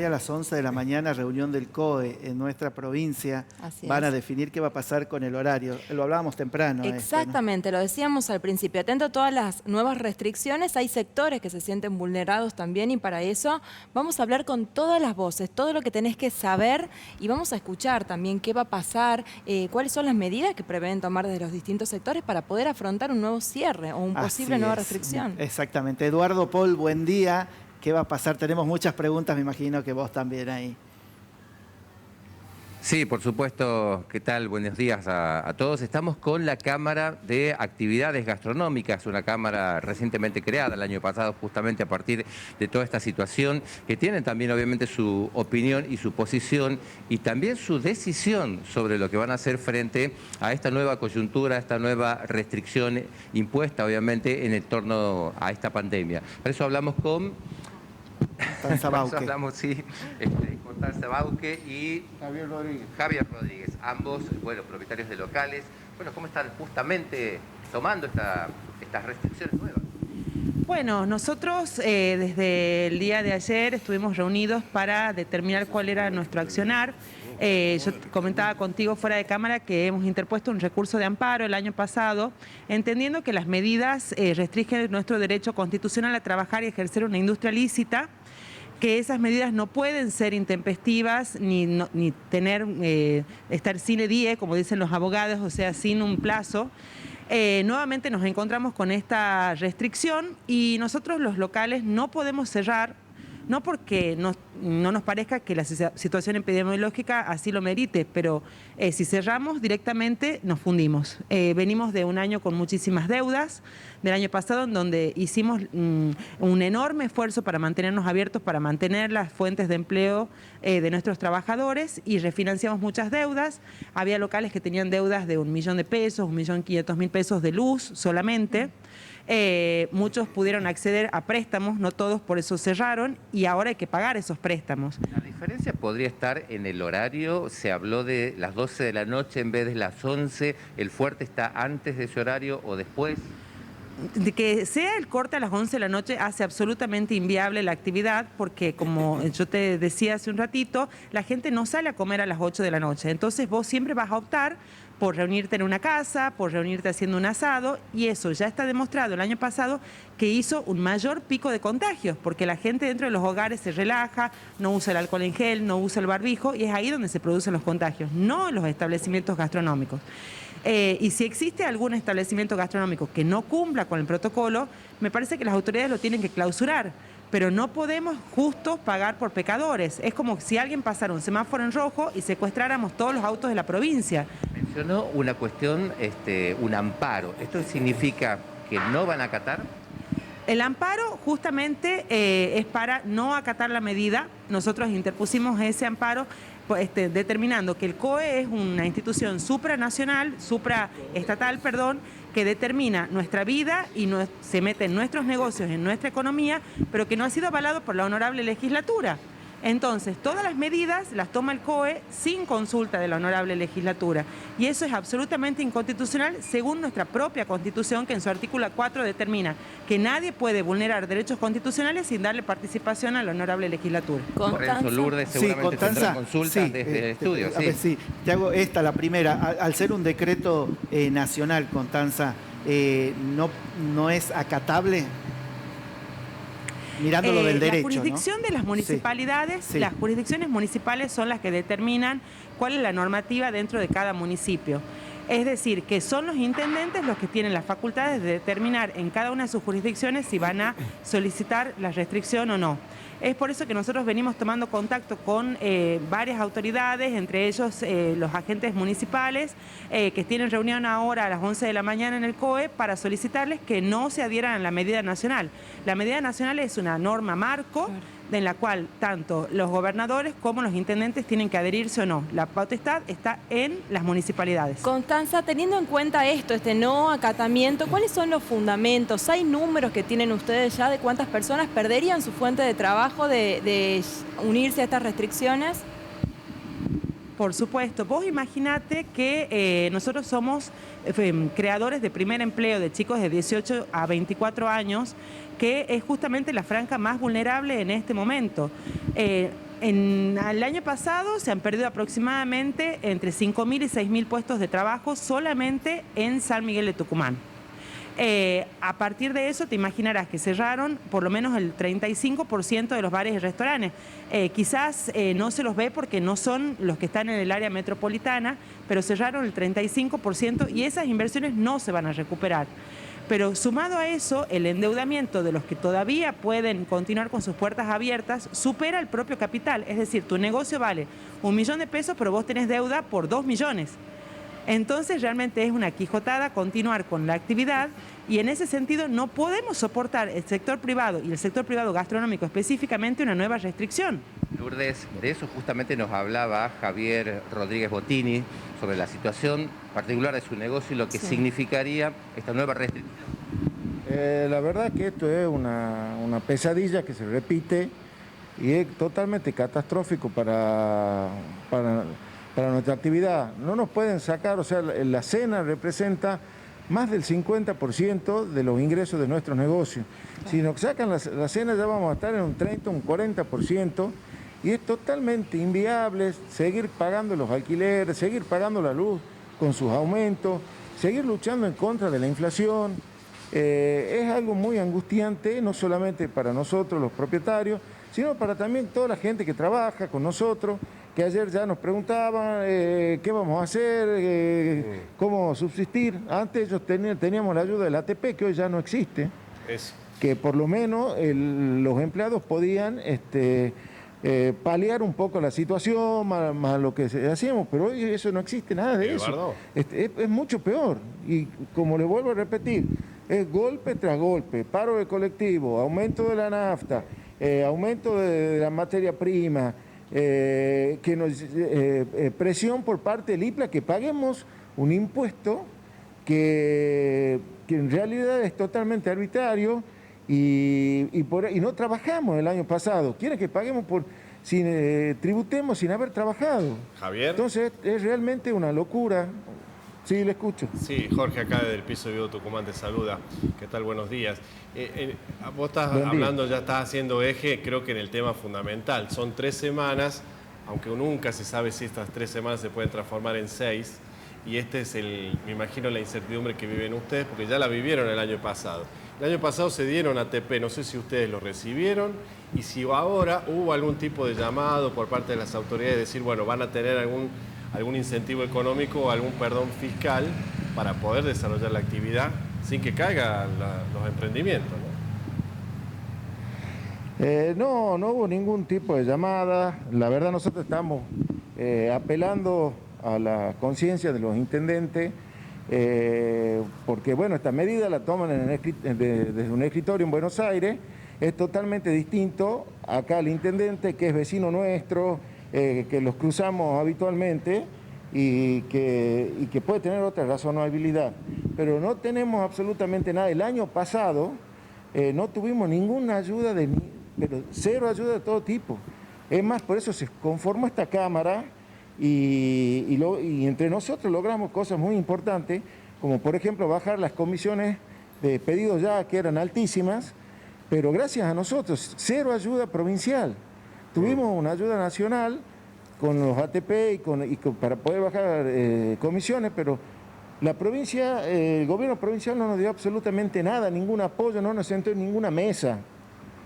Hoy a las 11 de la mañana, reunión del COE en nuestra provincia. Van a definir qué va a pasar con el horario. Lo hablábamos temprano. Exactamente, ¿no? Lo decíamos al principio. Atento a todas las nuevas restricciones. Hay sectores que se sienten vulnerados también y para eso vamos a hablar con todas las voces, todo lo que tenés que saber y vamos a escuchar también qué va a pasar, cuáles son las medidas que prevén tomar desde los distintos sectores para poder afrontar un nuevo cierre o una posible nueva restricción. Exactamente. Eduardo, Paul, buen día. ¿Qué va a pasar? Tenemos muchas preguntas, me imagino que vos también ahí. Sí, por supuesto. ¿Qué tal? Buenos días a todos. Estamos con la Cámara de Actividades Gastronómicas, una cámara recientemente creada el año pasado justamente a partir de toda esta situación, que tienen también obviamente su opinión y su posición y también su decisión sobre lo que van a hacer frente a esta nueva coyuntura, a esta nueva restricción impuesta obviamente en torno a esta pandemia. Por eso hablamos con... Constanza Bauque. Hablamos, sí, Constanza Bauque y Javier Rodríguez, ambos, bueno, propietarios de locales. Bueno, ¿cómo están justamente tomando estas restricciones nuevas? Bueno, nosotros desde el día de ayer estuvimos reunidos para determinar cuál era nuestro accionar. Yo comentaba contigo fuera de cámara que hemos interpuesto un recurso de amparo el año pasado, entendiendo que las medidas restringen nuestro derecho constitucional a trabajar y ejercer una industria lícita, que esas medidas no pueden ser intempestivas ni tener, estar sine die, como dicen los abogados, o sea, sin un plazo. Nuevamente nos encontramos con esta restricción y nosotros los locales no podemos cerrar, no porque no nos parezca que la situación epidemiológica así lo merite, pero si cerramos directamente nos fundimos. Venimos de un año con muchísimas deudas, del año pasado en donde hicimos un enorme esfuerzo para mantenernos abiertos, para mantener las fuentes de empleo de nuestros trabajadores y refinanciamos muchas deudas. Había locales que tenían deudas de 1 millón de pesos, 1.500.000 pesos de luz solamente. Muchos pudieron acceder a préstamos, no todos, por eso cerraron y ahora hay que pagar esos préstamos. La diferencia podría estar en el horario. Se habló de las 12 de la noche en vez de las 11. ¿El fuerte está antes de ese horario o después? De que sea el corte a las 11 de la noche hace absolutamente inviable la actividad porque, como yo te decía hace un ratito, la gente no sale a comer a las 8 de la noche. Entonces vos siempre vas a optar por reunirte en una casa, por reunirte haciendo un asado, y eso ya está demostrado el año pasado que hizo un mayor pico de contagios, porque la gente dentro de los hogares se relaja, no usa el alcohol en gel, no usa el barbijo, y es ahí donde se producen los contagios, no en los establecimientos gastronómicos. Y si existe algún establecimiento gastronómico que no cumpla con el protocolo, me parece que las autoridades lo tienen que clausurar, pero no podemos justo pagar por pecadores. Es como si alguien pasara un semáforo en rojo y secuestráramos todos los autos de la provincia. Mencionó una cuestión, un amparo. ¿Esto significa que no van a acatar? El amparo justamente es para no acatar la medida. Nosotros interpusimos ese amparo determinando que el COE es una institución supranacional, supraestatal, perdón, que determina nuestra vida y se mete en nuestros negocios, en nuestra economía, pero que no ha sido avalado por la honorable legislatura. Entonces, todas las medidas las toma el COE sin consulta de la honorable legislatura. Y eso es absolutamente inconstitucional según nuestra propia Constitución, que en su artículo 4 determina que nadie puede vulnerar derechos constitucionales sin darle participación a la honorable legislatura. Lorenzo Lourdes seguramente tendrá consultas desde el estudio. A ver, te hago la primera. Al ser un decreto nacional, Constanza, ¿no es acatable? Mirándolo del derecho, la jurisdicción, ¿no?, de las municipalidades, sí. Las jurisdicciones municipales son las que determinan cuál es la normativa dentro de cada municipio. Es decir, que son los intendentes los que tienen las facultades de determinar en cada una de sus jurisdicciones si van a solicitar la restricción o no. Es por eso que nosotros venimos tomando contacto con varias autoridades, entre ellos los agentes municipales, que tienen reunión ahora a las 11 de la mañana en el COE para solicitarles que no se adhieran a la medida nacional. La medida nacional es una norma marco en la cual tanto los gobernadores como los intendentes tienen que adherirse o no. La potestad está en las municipalidades. Constanza, teniendo en cuenta esto, este no acatamiento, ¿cuáles son los fundamentos? ¿Hay números que tienen ustedes ya de cuántas personas perderían su fuente de trabajo de unirse a estas restricciones? Por supuesto. Vos imaginate que nosotros somos creadores de primer empleo de chicos de 18 a 24 años, que es justamente la franja más vulnerable en este momento. El año pasado se han perdido aproximadamente entre 5.000 y 6.000 puestos de trabajo solamente en San Miguel de Tucumán. A partir de eso te imaginarás que cerraron por lo menos el 35% de los bares y restaurantes. Quizás no se los ve porque no son los que están en el área metropolitana, pero cerraron el 35% y esas inversiones no se van a recuperar. Pero sumado a eso, el endeudamiento de los que todavía pueden continuar con sus puertas abiertas supera el propio capital. Es decir, tu negocio vale 1 millón de pesos, pero vos tenés deuda por 2 millones. Entonces realmente es una quijotada continuar con la actividad y en ese sentido no podemos soportar el sector privado y el sector privado gastronómico específicamente una nueva restricción. Lourdes, de eso justamente nos hablaba Javier Rodríguez Bottini sobre la situación particular de su negocio y lo que significaría esta nueva restricción. La verdad que esto es una pesadilla que se repite y es totalmente catastrófico para nuestra actividad. No nos pueden sacar, o sea, la cena representa más del 50% de los ingresos de nuestros negocios. Si nos sacan la cena ya vamos a estar en un 30, un 40%, y es totalmente inviable seguir pagando los alquileres, seguir pagando la luz con sus aumentos, seguir luchando en contra de la inflación. Es algo muy angustiante, no solamente para nosotros los propietarios, sino para también toda la gente que trabaja con nosotros, que ayer ya nos preguntaban qué vamos a hacer, cómo subsistir. Antes ellos teníamos la ayuda del ATP, que hoy ya no existe, que por lo menos los empleados podían paliar un poco la situación, más lo que hacíamos, pero hoy eso no existe, nada de eso. Es mucho peor, y como le vuelvo a repetir, es golpe tras golpe, paro de colectivo, aumento de la nafta, aumento de la materia prima, presión por parte del IPLA que paguemos un impuesto que en realidad es totalmente arbitrario y no trabajamos el año pasado. Quieren que paguemos tributemos sin haber trabajado. Javier. Entonces es realmente una locura. Sí, le escucho. Sí, Jorge acá del Piso Vivo Tucumán te saluda. ¿Qué tal? Buenos días. Vos estás hablando, ya estás haciendo eje, creo que en el tema fundamental. Son 3 semanas, aunque nunca se sabe si estas 3 semanas se pueden transformar en 6. Y este es me imagino, la incertidumbre que viven ustedes, porque ya la vivieron el año pasado. El año pasado se dieron ATP, no sé si ustedes lo recibieron y si ahora hubo algún tipo de llamado por parte de las autoridades de decir, bueno, van a tener algún incentivo económico o algún perdón fiscal para poder desarrollar la actividad sin que caigan los emprendimientos, ¿no? No hubo ningún tipo de llamada. La verdad nosotros estamos apelando a la conciencia de los intendentes, porque bueno, esta medida la toman desde un escritorio en Buenos Aires. Es totalmente distinto acá el intendente, que es vecino nuestro, que los cruzamos habitualmente y que puede tener otra razonabilidad. Pero no tenemos absolutamente nada. El año pasado no tuvimos ninguna ayuda, pero cero ayuda de todo tipo. Es más, por eso se conformó esta Cámara y entre nosotros logramos cosas muy importantes, como por ejemplo bajar las comisiones de pedidos ya que eran altísimas, pero gracias a nosotros, cero ayuda provincial. Tuvimos una ayuda nacional con los ATP para poder bajar comisiones, pero la provincia, el gobierno provincial no nos dio absolutamente nada, ningún apoyo, no nos sentó en ninguna mesa.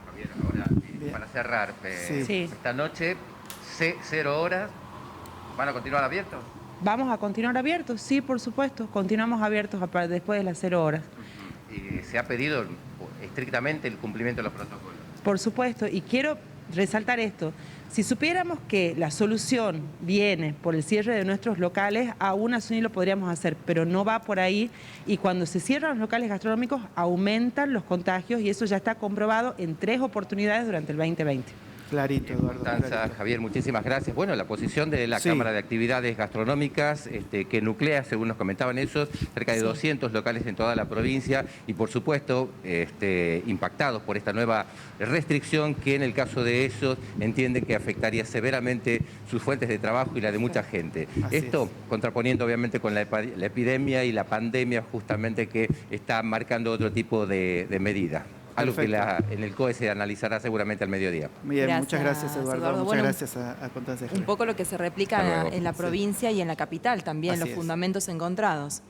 Javier, ahora, para cerrar, esta noche, 0 horas, ¿van a continuar abiertos? ¿Vamos a continuar abiertos? Sí, por supuesto, continuamos abiertos después de las 0 horas. ¿Y se ha pedido estrictamente el cumplimiento de los protocolos? Por supuesto, y quiero resaltar esto. Si supiéramos que la solución viene por el cierre de nuestros locales, aún así lo podríamos hacer, pero no va por ahí. Y cuando se cierran los locales gastronómicos, aumentan los contagios y eso ya está comprobado en 3 oportunidades durante el 2020. Clarito, Eduardo. Constanza, Javier, muchísimas gracias. Bueno, la posición de la Cámara de Actividades Gastronómicas, que nuclea, según nos comentaban ellos, cerca de 200 locales en toda la provincia y, por supuesto, impactados por esta nueva restricción que, en el caso de ellos, entienden que afectaría severamente sus fuentes de trabajo y la de mucha gente. Esto contraponiendo, obviamente, con la epidemia y la pandemia, justamente, que está marcando otro tipo de medidas. algo que Perfecto. en el COE se analizará seguramente al mediodía. Bien, muchas Gracias, gracias, Eduardo. Muchas Bueno, gracias a Constanza. Un poco lo que se replica Hasta luego. en la Sí. provincia y en la capital también, Así los es. fundamentos encontrados.